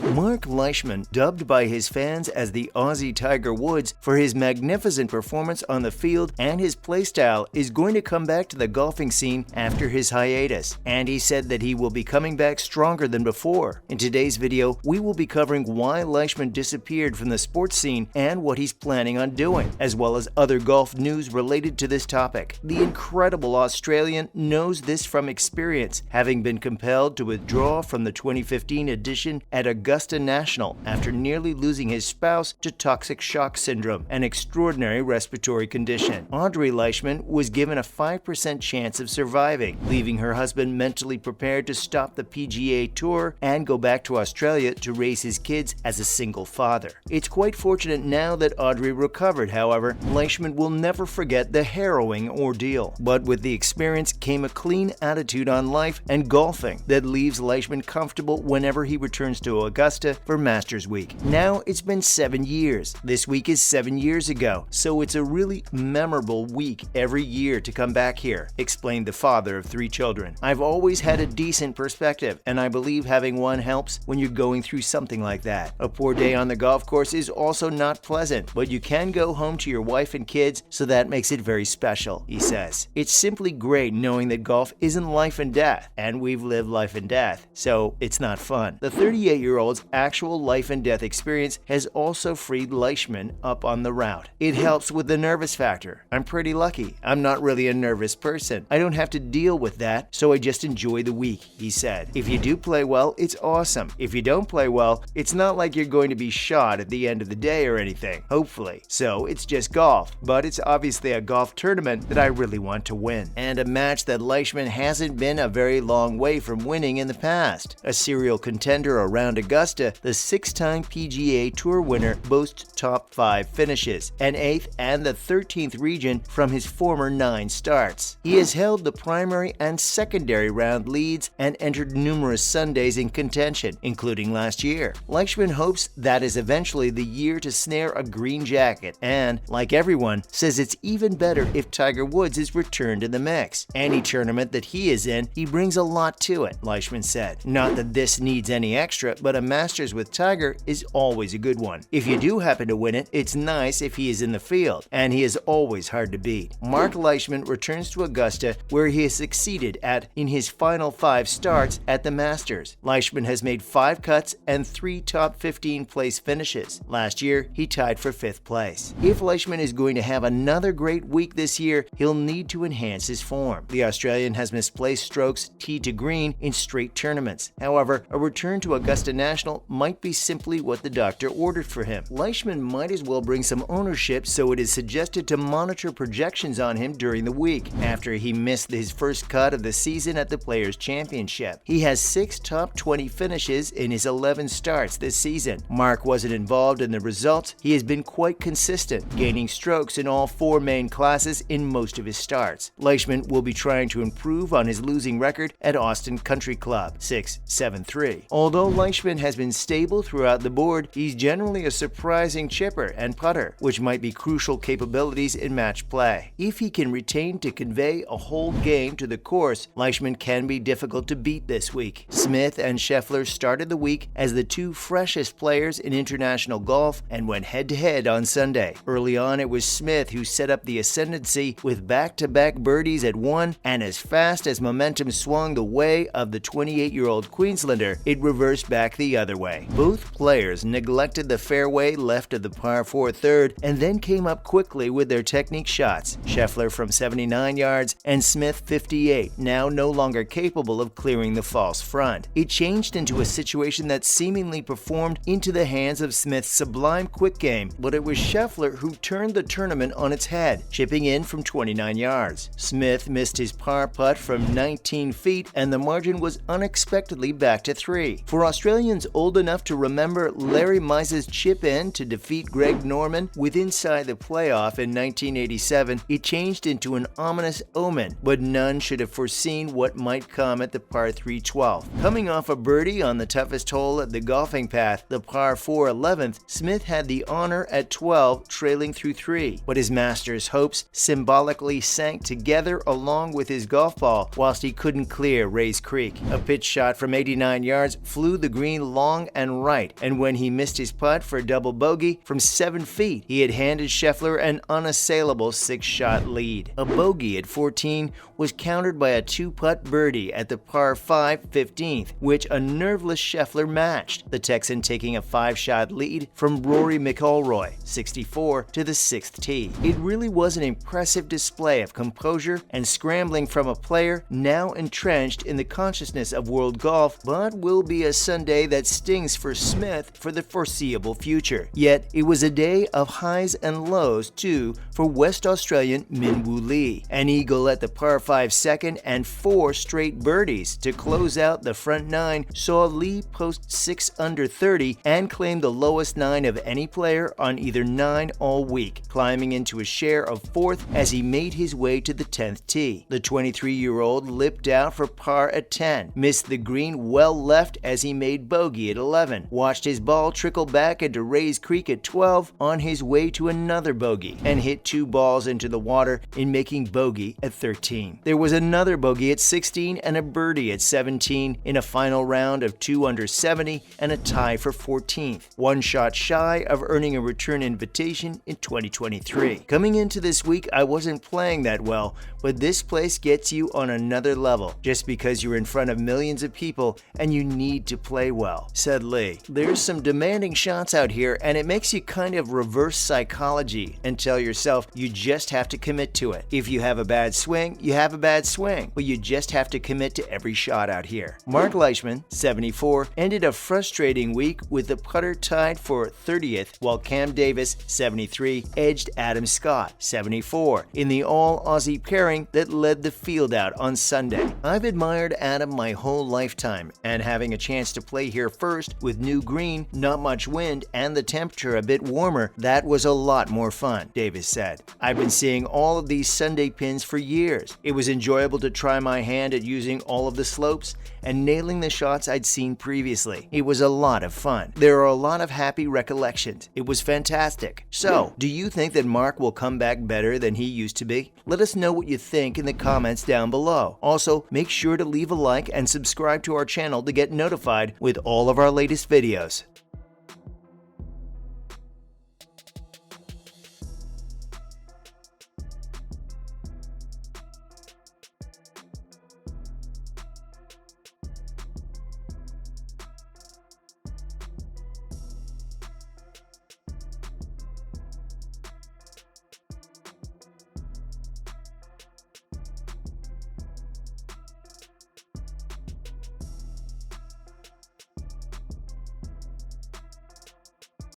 Marc Leishman, dubbed by his fans as the Aussie Tiger Woods for his magnificent performance on the field and his playstyle, is going to come back to the golfing scene after his hiatus, and he said that he will be coming back stronger than before. In today's video, we will be covering why Leishman disappeared from the sports scene and what he's planning on doing, as well as other golf news related to this topic. The incredible Australian knows this from experience, having been compelled to withdraw from the 2015 edition at Augusta National after nearly losing his spouse to toxic shock syndrome, an extraordinary respiratory condition. Audrey Leishman was given a 5% chance of surviving, leaving her husband mentally prepared to stop the PGA Tour and go back to Australia to raise his kids as a single father. It's quite fortunate now that Audrey recovered, however. Leishman will never forget the harrowing ordeal, but with the experience came a clean attitude on life and golfing that leaves Leishman comfortable whenever he returns to Augusta for Masters Week. Now it's been 7 years. This week is 7 years ago, so it's a really memorable week every year to come back here, explained the father of 3 children. I've always had a decent perspective, and I believe having one helps when you're going through something like that. A poor day on the golf course is also not pleasant, but you can go home to your wife and kids, so that makes it very special, he says. It's simply great knowing that golf isn't life and death, and we've lived life and death, so it's not fun. The 38-year-old's actual life and death experience has also freed Leishman up on the route. It helps with the nervous factor. I'm pretty lucky. I'm not really a nervous person. I don't have to deal with that, so I just enjoy the week, he said. If you do play well, it's awesome. If you don't play well, it's not like you're going to be shot at the end of the day or anything, hopefully. So it's just golf, but it's obviously a golf tournament that I really want to win, and a match that Leishman hasn't been a very long way from winning in the past. A serial contender around Augusta, the 6-time PGA Tour winner boasts top 5 finishes, an 8th and the 13th region from his former 9 starts. He has held the primary and secondary round leads and entered numerous Sundays in contention, including last year. Leishman hopes that is eventually the year to snare a green jacket and, like everyone, says it's even better if Tiger Woods is returned in the mix. Any tournament that he is in, he brings a lot to it, Leishman said. Not that this needs any extra, but a Masters with Tiger is always a good one. If you do happen to win it, it's nice if he is in the field, and he is always hard to beat. Marc Leishman returns to Augusta, where he has succeeded in his final 5 starts at the Masters. Leishman has made 5 cuts and 3 top 15 place finishes. Last year, he tied for 5th place. If Leishman is going to have another great week this year, he'll need to enhance his form. The Australian has misplaced strokes tee to green in straight tournaments. However, a return to Augusta National might be simply what the doctor ordered for him. Leishman might as well bring some ownership, so it is suggested to monitor projections on him during the week, after he missed his first cut of the season at the Players' Championship. He has 6 top 20 finishes in his 11 starts this season. Marc wasn't involved in the results. He has been quite consistent, gaining strokes in all 4 main classes in most of his starts. Leishman will be trying to improve on his losing record at Austin Country Club, 6-7-3. Although Leishman has been stable throughout the board, he's generally a surprising chipper and putter, which might be crucial capabilities in match play. If he can retain to convey a whole game to the course, Leishman can be difficult to beat this week. Smith and Scheffler started the week as the 2 freshest players in international golf and went head-to-head on Sunday. Early on, it was Smith who set up the ascendancy with back-to-back birdies at 1, and as fast as momentum swung the way of the 28-year-old Queenslander, it reversed back the other way. Both players neglected the fairway left of the par 4 third and then came up quickly with their technique shots. Scheffler from 79 yards and Smith 58, now no longer capable of clearing the false front. It changed into a situation that seemingly performed into the hands of Smith's sublime quick game, but it was Scheffler who turned the tournament on its head, chipping in from 29 yards. Smith missed his par putt from 19 feet, and the margin was unexpectedly back to 3. For Australians old enough to remember Larry Mize's chip in to defeat Greg Norman with inside the playoff in 1987, it changed into an ominous omen, but none should have foreseen what might come at the par 3 12th. Coming off a birdie on the toughest hole at the golfing path, the par 4 11th, Smith had the honor at 12, trailing through 3, but his Masters hopes symbolically sank together along with his golf ball whilst he couldn't clear Rays Creek. A pitch shot from 89 yards flew the green long and right, and when he missed his putt for a double bogey from 7 feet, he had handed Scheffler an unassailable 6-shot lead. A bogey at 14 was countered by a 2-putt birdie at the par 5 15th, which a nerveless Scheffler matched, the Texan taking a 5-shot lead from Rory McIlroy, 64, to the 6th tee. It really was an impressive display of composure and scrambling from a player now entrenched in the consciousness of world golf, but will be a Sunday that stings for Smith for the foreseeable future. Yet, it was a day of highs and lows, too, for West Australian Min Woo Lee. An eagle at the par 5 second and 4 straight birdies to close out the front 9 saw Lee post 6 under 30 and claim the lowest 9 of any player on either 9 all week, climbing into a share of 4th as he made his way to the 10th tee. The 23-year-old lipped out for par at 10, missed the green well left as he made bogey at 11, watched his ball trickle back into Rays Creek at 12 on his way to another bogey, and hit 2 balls into the water in making bogey at 13. There was another bogey at 16 and a birdie at 17 in a final round of 2 under 70 and a tie for 14th, 1 shot shy of earning a return invitation in 2023. Coming into this week, I wasn't playing that well, but this place gets you on another level just because you're in front of millions of people and you need to play well, said Lee. There's some demanding shots out here and it makes you kind of reverse psychology and tell yourself you just have to commit to it. If you have a bad swing, you have a bad swing, but you just have to commit to every shot out here. Marc Leishman, 74, ended a frustrating week with the putter tied for 30th, while Cam Davis, 73, edged Adam Scott, 74, in the all-Aussie pairing that led the field out on Sunday. I've admired Adam my whole lifetime, and having a chance to play here first with new green, not much wind, and the temperature a bit warmer, that was a lot more fun, Davis said. I've been seeing all of these Sunday pins for years. It was enjoyable to try my hand at using all of the slopes and nailing the shots I'd seen previously. It was a lot of fun. There are a lot of happy recollections. It was fantastic. So, do you think that Marc will come back better than he used to be? Let us know what you think in the comments down below. Also, make sure to leave a like and subscribe to our channel to get notified with all of our latest videos.